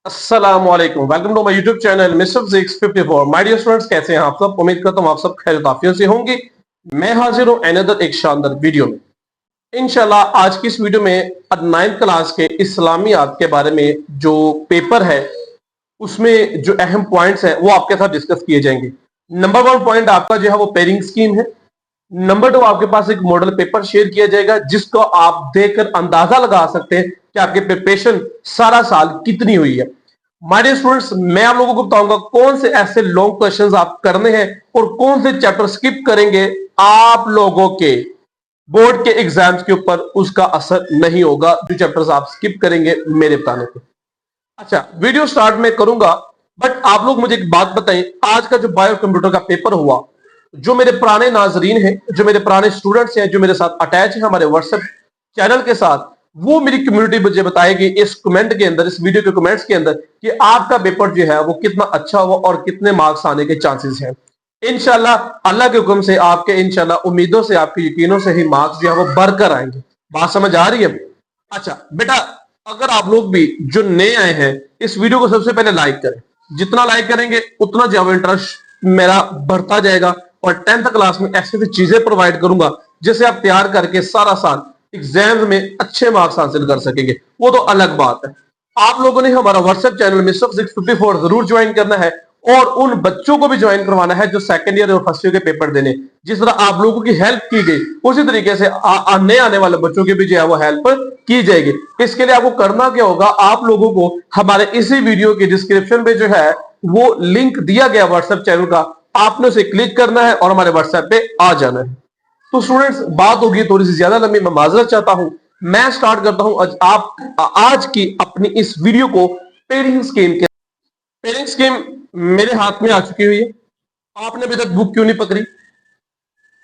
अस्सलामुअलैकुम, welcome to my YouTube channel mister 654। My dear students, कैसे हैं आप सब? उम्मीद करता हूं आप सब खैर आफियत से होंगे। मैं हाजिर हूं अनदर एक शानदार वीडियो में। इंशाल्लाह आज की इस वीडियो में 9th क्लास के इस्लामियात के बारे में जो पेपर है उसमें जो अहम पॉइंट्स हैं वो आपके साथ डिस्कस किए जाएंगे। नंबर 1 पॉइंट आपका जो है वो पेयरिंग स्कीम है। नंबर 2 आपके पास एक मॉडल पेपर शेयर किया जाएगा जिसको आप देखकर अंदाजा लगा सकते हैं कि आपकी प्रिपरेशन सारा साल कितनी हुई है। माय डियर स्टूडेंट्स, मैं आप लोगों को बताऊंगा कौन से ऐसे लॉन्ग क्वेश्चंस आप करने हैं और कौन से चैप्टर स्किप करेंगे, आप लोगों के बोर्ड के एग्जाम्स के ऊपर उसका असर नहीं होगा जो चैप्टर्स आप स्किप करेंगे मेरे बताने पे। अच्छा, वीडियो स्टार्ट में करूंगा, बट आप लोग मुझे एक बात बताएं, आज का जो बायो कंप्यूटर का पेपर हुआ, जो मेरे पुराने नाजरीन हैं, जो मेरे पुराने स्टूडेंट्स हैं, जो मेरे साथ अटैच है हमारे व्हाट्सएप चैनल के साथ, वो मेरी कम्युनिटी मुझे बताएगी इस कमेंट के अंदर, इस वीडियो के कमेंट्स के अंदर कि आपका पेपर जो है वो कितना अच्छा हुआ और कितने मार्क्स आने के चांसेस हैं। इंशाल्लाह अल्लाह के हुक्म से आपके इंशाल्लाह उम्मीदों से, आपके यकीनों से ही मार्क्स जो है वो बढ़कर आएंगे। बात समझ आ रही है? अच्छा बेटा, अगर आप लोग भी जो नए आए हैं इस वीडियो को सबसे पहले लाइक करें। जितना लाइक करेंगे उतना जो इंटरेस्ट मेरा बढ़ता जाएगा और 10th क्लास में ऐसी ऐसी चीजें प्रोवाइड करूंगा जिसे आप तैयार करके सारा साल एग्जाम में अच्छे मार्क्स हासिल कर सकेंगे। वो तो अलग बात है। आप लोगों ने हमारा व्हाट्सएप चैनल मिस्टर 654 जरूर ज्वाइन करना है और उन बच्चों को भी ज्वाइन करवाना है जो सेकंड ईयर और फर्स्ट ईयर के पेपर देने। जिस तरह आप लोगों की हेल्प की गई उसी तरीके से नए आने वाले बच्चों की भी जो है वो हेल्प की जाएगी। इसके लिए आपको करना क्या होगा, आप लोगों को हमारे इसी वीडियो की डिस्क्रिप्शन पे जो है वो लिंक दिया गया व्हाट्सएप चैनल का, आपने उसे क्लिक करना है और हमारे व्हाट्सएप पे आ जाना है। तो स्टूडेंट्स, बात होगी थोड़ी सी ज्यादा लंबी, मैं माजरत चाहता हूं। मैं स्टार्ट करता हूं आज की अपनी इस वीडियो को पेयरिंग स्कीम के। पेयरिंग स्कीम मेरे हाथ में आ चुकी हुई है। आपने अभी तक बुक क्यों नहीं पकड़ी,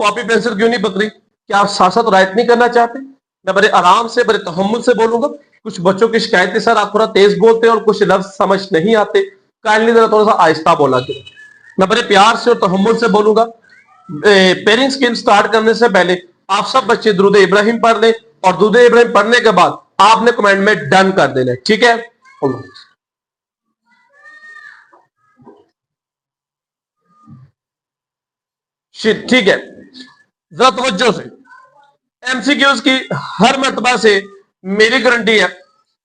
कॉपी पेंसिल क्यों नहीं पकड़ी? क्या आप साथ साथ राइट नहीं करना चाहते? मैं बड़े आराम से, बड़े तहम्मुल से बोलूंगा। कुछ बच्चों की शिकायत है, सर आप थोड़ा तेज बोलते हैं और कुछ लफ्ज समझ नहीं आते, काइंडली जरा थोड़ा सा आहिस्ता बोला करो। मैं बड़े प्यार से और तहम्मुल से बोलूंगा। पेयरिंग स्कीम स्टार्ट करने से पहले आप सब बच्चे दुरूद इब्राहिम पढ़ लें और दुरूद इब्राहिम पढ़ने के बाद आपने कमेंट में डन कर देना, ठीक है? ठीक है, जरा तवज्जो से। एमसीक्यूज की हर मर्तबा से मेरी गारंटी है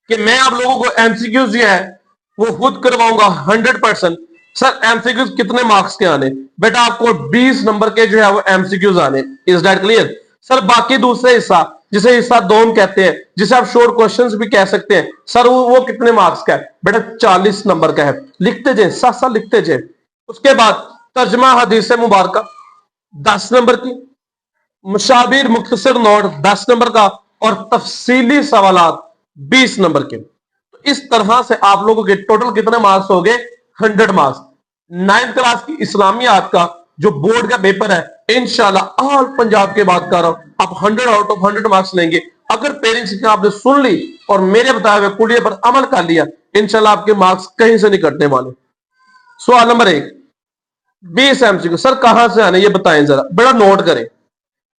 कि मैं आप लोगों को एमसीक्यूज जो है वो खुद करवाऊंगा 100%। सर एमसीक्यूज कितने मार्क्स के आने? बेटा आपको 20 नंबर के जो है वो एमसीक्यूज आने। Is that clear? सर बाकी दूसरे हिस्सा, जिसे हिस्सा दोम कहते हैं, जिसे आप शॉर्ट क्वेश्चंस भी कह सकते हैं, सर वो कितने मार्क्स का है? बेटा 40 नंबर का है। लिखते जाए, साथ साथ लिखते जाए। उसके बाद तर्जमा हदीस मुबारक 10 नंबर की, मुशाबिर मुख्तसर नोट 10 नंबर का और तफसीली सवालात 20 नंबर के। तो इस तरह से आप लोगों के टोटल कितने मार्क्स हो गए? 100 मार्क्स। 9th क्लास की इस्लामियात का जो बोर्ड का पेपर है, इंशाल्लाह ऑल पंजाब के बात कर रहा हूं, आप 100 आउट ऑफ 100 मार्क्स लेंगे। अगर पेरेंट्स की आपने सुन ली और मेरे बताए हुए कुलिये पर अमल कर लिया, इंशाल्लाह आपके मार्क्स कहीं से नहीं कटने वाले। सवाल नंबर 1, 20 एमसीक्यू। सर कहां से आने ये बताएं जरा, बड़ा नोट करें।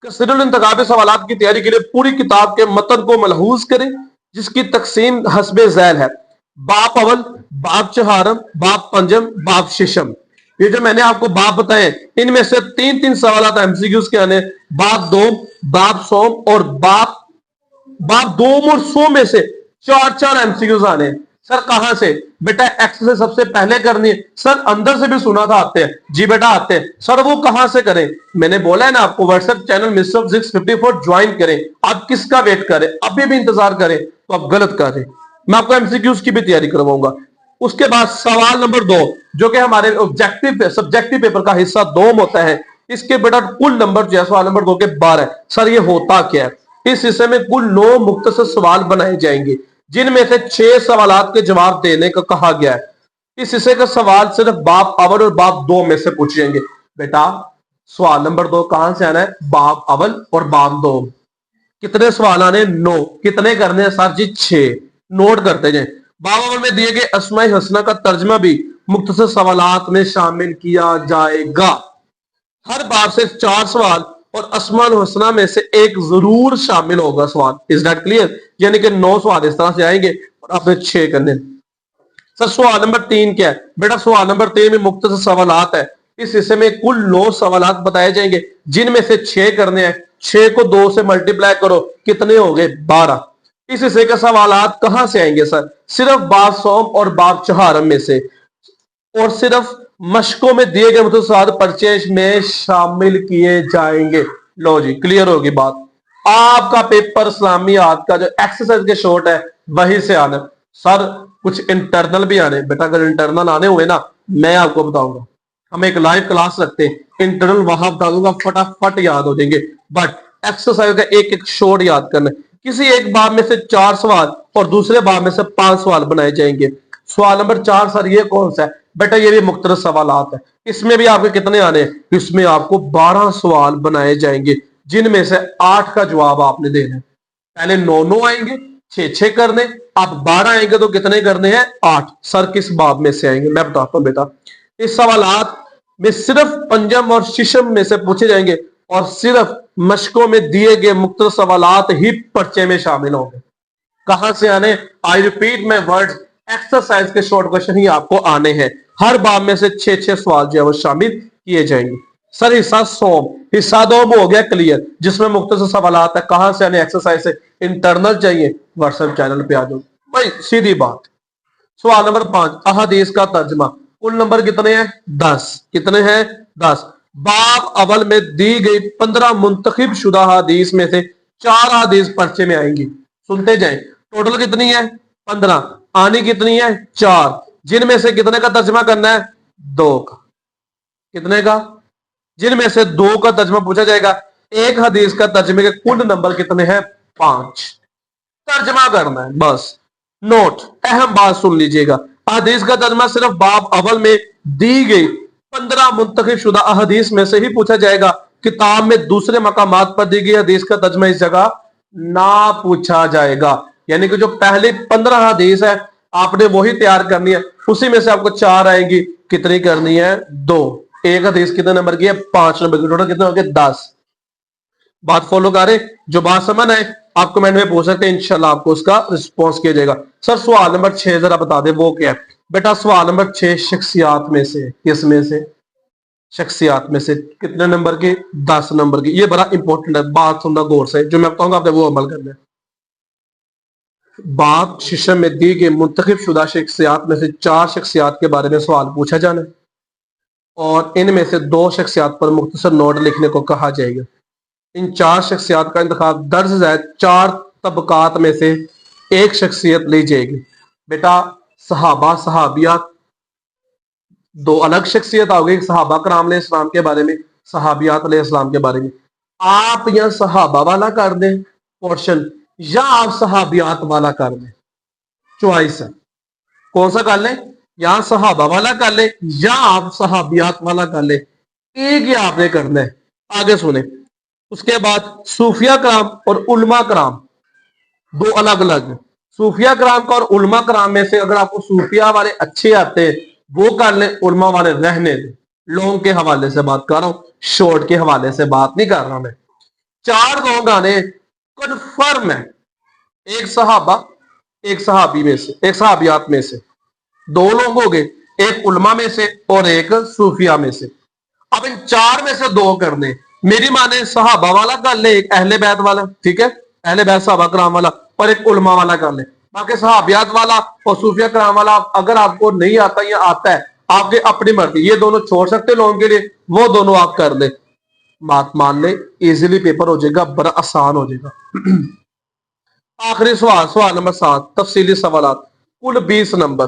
कसरतुल इंतखाब सवालात की तैयारी के लिए पूरी किताब के मतन को मलहूज करें जिसकी तकसीम हस्बे झैल है। बाप अवल, बाप चहारम, बाप पंजम, बाप शिशम। ये जो मैंने आपको बाप बताए इनमें से 3-3 सवालात एमसीक्यूज के आने। बाप दोम, बाप सोम और बाप बाप दोम और सो में से 4-4 एमसीक्यूज आने। सर कहां से? बेटा एक्सरसाइज सबसे पहले करनी है। सर अंदर से भी सुना था आते हैं। जी बेटा आते हैं। सर वो कहां से करें? मैंने बोला है ना आपको, व्हाट्सएप चैनल मिस्टर 654 ज्वाइन करें। आप किसका वेट करें? अभी भी इंतजार करें तो आप गलत कर रहे। मैं आपको एमसीक्यूज की भी तैयारी करवाऊंगा। उसके बाद सवाल नंबर 2 जो कि हमारे ऑब्जेक्टिव सब्जेक्टिव पेपर का हिस्सा 2 होता है, इसके बेटा कुल नंबर जो है सवाल नंबर 2 के 12। सर ये होता क्या है? इस हिस्से में कुल 9 मुख्तसर सवाल बनाए जाएंगे जिनमें से 6 सवालात के जवाब देने का कहा गया है। इस हिस्से का सवाल सिर्फ बाप अवल और बाप दो में से पूछे जाएंगे। बेटा सवाल नंबर 2 कहां से आना है? बाप अवल और बाप दो। कितने सवाल आने? 9। कितने करने हैं सर जी? 6। नोट करते जाए। बाप अवल में दिए गए अस्माए हसना का तर्जमा भी मुख्तसर सवालात में शामिल किया जाएगा। हर बार से 4 सवाल और अस्माउल हुस्ना में से एक जरूर शामिल होगा सवाल। Is that clear? यानी कि 9 सवाल इस तरह से आएंगे और आपने 6 करने। सर सवाल नंबर 3 क्या है? बेटा सवाल नंबर 3 में मुख्तसर सवालात है। इस हिस्से में कुल 9 सवालात बताए जाएंगे, जिनमें से 6 करने हैं। 6 को 2 से मल्टीप्लाई करो, कितने हो गए? 12। इस हिस्से के सवालात कहां से आएंगे सर? सिर्फ बाब सोम और बाब चौहारम में से, और सिर्फ मशकों में दिए गए मुख्तसर परचेज में शामिल किए जाएंगे। लो जी, क्लियर होगी बात। आपका पेपर इस्लामियात का जो एक्सरसाइज के शॉर्ट है वहीं से आना। सर कुछ इंटरनल भी आने, बेटा अगर इंटरनल आने हुए ना, मैं आपको बताऊंगा। हम एक लाइव क्लास रखते हैं, इंटरनल वहां बता दूंगा, फटाफट याद हो जाएंगे। बट एक्सरसाइज का एक एक शॉर्ट याद करना है। किसी एक बाब में से 4 सवाल और दूसरे बाब में से 5 सवाल बनाए जाएंगे। सवाल नंबर 4 सर ये कौन सा है? बेटा ये भी मुख्तलिफ सवालात है। इसमें भी आपके कितने आने हैं? इसमें आपको 12 सवाल बनाए जाएंगे, जिनमें से 8 का जवाब आपने देना है। पहले 9 आएंगे, 6 करने, अब 12 आएंगे तो कितने करने हैं? 8। सर किस बाब में से आएंगे मैं बताता हूं बेटा। इस सवालात में सिर्फ पंजम और शिशम में से पूछे जाएंगे, और सिर्फ मशकों में दिए गए मुख्तलिफ सवालात ही पर्चे में शामिल होंगे। कहां से आने? I repeat my words, exercise के शॉर्ट क्वेश्चन ही आपको आने हैं। हर बाब में से 6 सवाल जो है वो शामिल किए जाएंगे। सर हिस्सा सोम, हिस्सा 2 हो गया क्लियर, जिसमें मुख्तसर सवालात है। कहां से आने? एक्सरसाइज से। इंटरनल चाहिए व्हाट्सएप चैनल पे आ जाओ भाई, सीधी बात। सवाल नंबर 5, अहादीस का तर्जमा। कुल नंबर कितने हैं? 10। कितने हैं? 10। बाब अवल में दी गई 15 मुंतखब शुदा हदीस में से 4 हदीस पर्चे में आएंगी। सुनते जाएं। टोटल कितनी है? 15। आनी कितनी है? 4। जिनमें से कितने का तर्जमा करना है? 2 का। कितने का? जिनमें से 2 का तर्जमा पूछा जाएगा। एक हदीस का तर्जमे के कुल नंबर कितने हैं? 5। तर्जमा करना है बस। नोट, अहम बात सुन लीजिएगा। हदीस का तर्जमा सिर्फ बाब अवल में दी गई 15 मुंतखब शुदा अहदीस में से ही पूछा जाएगा। किताब में दूसरे मकामात पर दी गई हदीस का तर्जमा इस जगह ना पूछा जाएगा। यानी कि जो पहले 15 हदीस है आपने वही तैयार करनी है, उसी में से आपको 4 आएगी। कितनी करनी है? 2। एक हदीस कितने नंबर की है? 5 नंबर की। टोटल कितने हो गए? 10। बात फॉलो करें, जो बात समझ आए आप कमेंट में पूछ सकते हैं, इंशाल्लाह आपको उसका रिस्पॉन्स किया जाएगा। सर सवाल नंबर 6 जरा बता दे वो क्या है? बेटा सवाल नंबर 6 शख्सियात में से, किस में से? शख्सियात में से। कितने नंबर की? 10 नंबर की। ये बड़ा इंपॉर्टेंट है, बात सुनना गौर से, जो मैं बताऊंगा आपने वो अमल करना है। बाब शीशम में दी गई मुंतखब शुदा शख्सियात में से 4 शख्सियात के बारे में सवाल पूछा जाना है, और इनमें से 2 शख्सियात पर मुख्तसर नोट लिखने को कहा जाएगा। इन 4 शख्सियात का इंतखाब दर्ज ज़ैद 4 तबकात में से एक शख्सियत ली जाएगी। बेटा सहाबा सहाबियात 2 अलग शख्सियत आ गई, सहाबा कराम अलैहिस्सलाम के बारे में, सहाबियात अलैहिस्सलाम के बारे में। आप यहां सहाबा वाला कर दें पोर्शन, या आप सहाबियात वाला कर दें, चॉइस है। कौन सा कर लें? यहां सहाबा वाला कर ले, या आप सहाबियात वाला कर ले। एक ही आपने करना है। आगे सुने। उसके बाद सूफिया कराम और उलमा कराम 2 अलग अलग। सूफिया कराम का और उलमा कराम में से अगर आपको सूफिया वाले अच्छे आते हैं वो कर ले, उलमा वाले रहने दे। लॉन्ग के हवाले से बात कर रहा हूं, शॉर्ट के हवाले से बात नहीं कर रहा मैं। 4 लोग आने कन्फर्म है। एक सहाबा, एक सहाबी में से, एक सहाबियात में से। 2 लोग हो गए, एक उलमा में से और एक सूफिया में से। अब इन 4 में से 2 करने, मेरी माने सहाबा वाला कर ले, एक अहले बैत वाला, ठीक है, अहले बैत सहाबा कराम वाला, और एक उलमा वाला कर ले। बाकी सहाबियात वाला और सूफिया कराम वाला अगर आपको नहीं आता या आता है, आपके अपनी मर्जी, ये दोनों छोड़ सकते लोगों के लिए, वो दोनों आप कर ले। बात मान ले, इजीली पेपर हो जाएगा, बड़ा आसान हो जाएगा। आखिरी सवाल, सवाल नंबर 7, तफसीली सवालात, कुल 20 नंबर।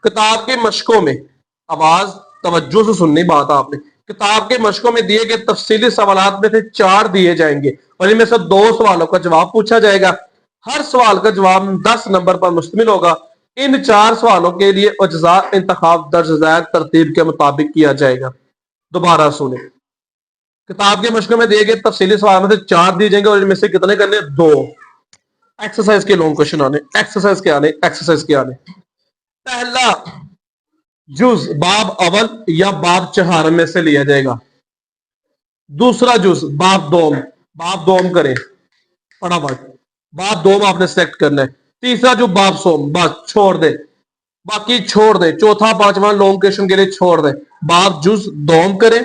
किताब के मशकों में, आवाज तवज्जो से सुननी बात आपने, किताब के मशकों में दिए गए तफसीली सवालात में से 4 दिए जाएंगे, और इनमें से 2 सवालों का जवाब पूछा जाएगा। हर सवाल का जवाब 10 नंबर पर मुश्तमिल होगा। इन 4 सवालों के लिए अज्जा इंतखाब दर्ज ज़ैद तरतीब के मुताबिक किया जाएगा। दोबारा सुने। किताब के मशकों में दिए गए तफसीली सवाल में से 4 दिए जाएंगे, और इनमें से कितने करने? 2। एक्सरसाइज के लॉन्ग क्वेश्चन आने, एक्सरसाइज के आने, एक्सरसाइज के आने। पहला जुज बाब अवल या बाब चहार में से लिया जाएगा। दूसरा जुज बाब दोम, बाब दोम करें फटाफट, बाब दोम आपने सेलेक्ट करना है। तीसरा जो बाब सोम, बस छोड़ दे, बाकी छोड़ दे, चौथा पांचवा लॉन्ग क्वेश्चन के लिए छोड़ दे। बाब जुज दोम करें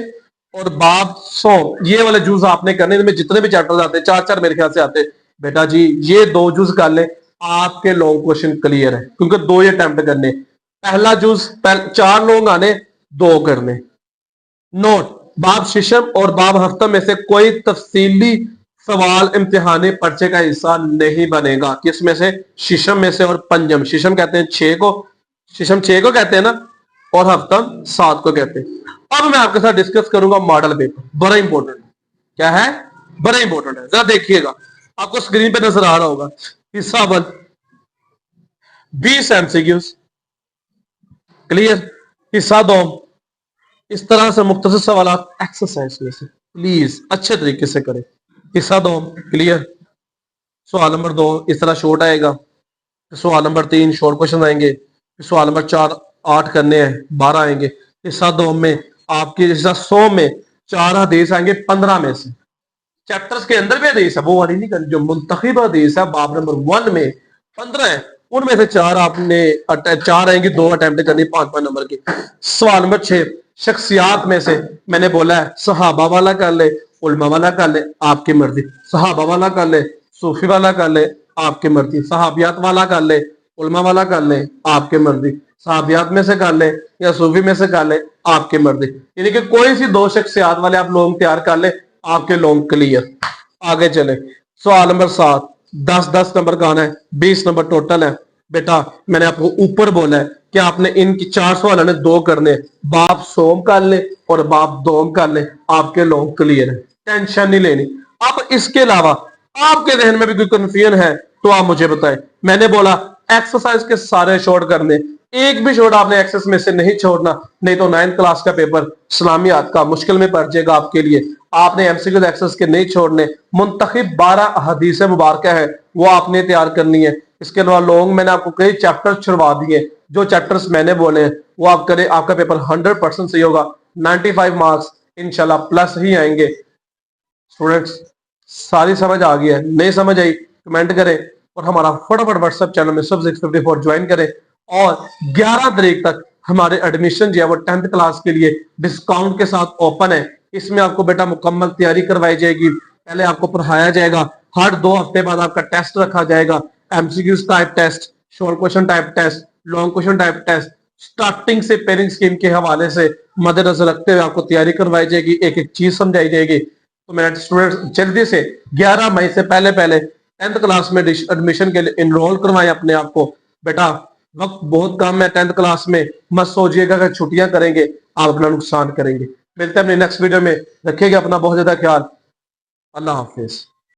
और बाब सोम, ये वाले जुज आपने करने में जितने भी चैप्टर आते हैं, चार चार मेरे ख्याल से आते हैं बेटा जी, ये दो जुज कर ले, आपके लॉन्ग क्वेश्चन क्लियर है, क्योंकि दो ही अटेम्प्ट करने। पहला जुज चार लॉन्ग आने, दो करने। नोट, बाब शिशम और बाब हफ्ता में से कोई तफसीली सवाल इम्तिहानी पर्चे का हिस्सा नहीं बनेगा। किस में से? शिशम में से और पंजम। शिशम कहते हैं 6 को, शिशम 6 को कहते हैं ना, और हफ्ता 7 को कहते हैं। अब मैं आपके साथ डिस्कस करूंगा मॉडल पेपर, बड़ा इंपॉर्टेंट। क्या है? बड़ा इंपॉर्टेंट है, जरा देखिएगा, आपको स्क्रीन पे नजर आ रहा होगा। हिस्सा 1 20 एमसीक्यूज, क्लियर। हिस्सा 2 इस तरह से मुख्तसर सवाल एक्सरसाइज में से, प्लीज अच्छे तरीके से करें। हिस्सा 2 क्लियर। सवाल नंबर 2 इस तरह शॉर्ट आएगा, सवाल नंबर 3 शॉर्ट क्वेश्चन आएंगे, सवाल नंबर 4 8 करने हैं, 12 आएंगे। हिस्सा 2 में आपके हिस्सा 100 में 4 हदीस आएंगे 15 में से। चैप्टर्स के अंदर भी हदीस है, वो वाली नहीं करनी, जो मुंतखब हदीस है बाब नंबर 1 में 15 है, उनमें से 4 आपने 4 आएंगे, 2 अटेम्प्ट करनी 5 नंबर की। सवाल नंबर 6 शख्सियात में से मैंने बोला है सहाबा वाला कर ले, उलमा वाला कर ले, आपकी मर्जी। सहाबा वाला कर ले, सूफी वाला कर ले, आपकी मर्जी। सहाबियात वाला कर ले, उलमा वाला कर ले, आपकी मर्जी। सहाबियात में से कर ले या सूफी में से कर ले, आपकी मर्जी। यानी कि कोई सी 2 शख्सियात वाले आप लोग तैयार कर ले, आपके लोग क्लियर। आगे चले, सवाल नंबर 7 10 नंबर का आना है, 20 नंबर टोटल है। बेटा मैंने आपको ऊपर बोला है कि आपने इनकी 4 सवाल ने 2 करने, बाप सोम कर ले और बाप दोम कर ले, आपके लोग क्लियर है, टेंशन नहीं लेनी। अब इसके अलावा आपके जहन में भी कोई कंफ्यूजन है तो आप मुझे बताएं। मैंने बोला एक्सरसाइज के सारे शॉर्ट करने, एक भी शॉर्ट आपने एक्सेस में से नहीं छोड़ना, नहीं तो 9th क्लास का पेपर इस्लामियात का मुश्किल में पड़ जाएगा आपके लिए। आपने एमसीक्यू एक्सेस के नहीं छोड़ने, मुंतखब 12 हदीस मुबारक है वो आपने तैयार करनी है। इसके अलावा लॉन्ग मैंने आपको कई चैप्टर छुड़वा दिए, जो चैप्टर्स मैंने बोले हैं वो आप करें, आपका पेपर 100% सही होगा, 95 मार्क्स इंशाल्लाह प्लस ही आएंगे। स्टूडेंट्स सारी समझ आ गई है? नहीं समझ आई कमेंट करें और हमारा फटाफट व्हाट्सएप चैनल में सब 654 ज्वाइन करें। और 11 तारीख तक हमारे एडमिशन जो है वो 10th क्लास के लिए डिस्काउंट के साथ ओपन है। इसमें आपको बेटा मुकम्मल तैयारी करवाई जाएगी, पहले आपको पढ़ाया जाएगा, हर 2 हफ्ते बाद आपका टेस्ट रखा जाएगा, MCQs type test, short question type test, long question type test. Starting से पेरिंग स्कीम के हवाले से मद्देनजर रखते हुए आपको तैयारी करवाई जाएगी, एक एक चीज समझाई जाएगी। तो मेरे स्टूडेंट जल्दी से 11 मई से पहले 10th क्लास में एडमिशन के लिए इनरोल करवाएं अपने आप को। बेटा वक्त बहुत कम है 10th क्लास में, मत सोचिएगा कि छुट्टियां करेंगे आप अपना नुकसान करेंगे। मिलते हैं अपने नेक्स्ट वीडियो में, रखिएगा अपना बहुत ज्यादा ख्याल। अल्लाह हाफिज।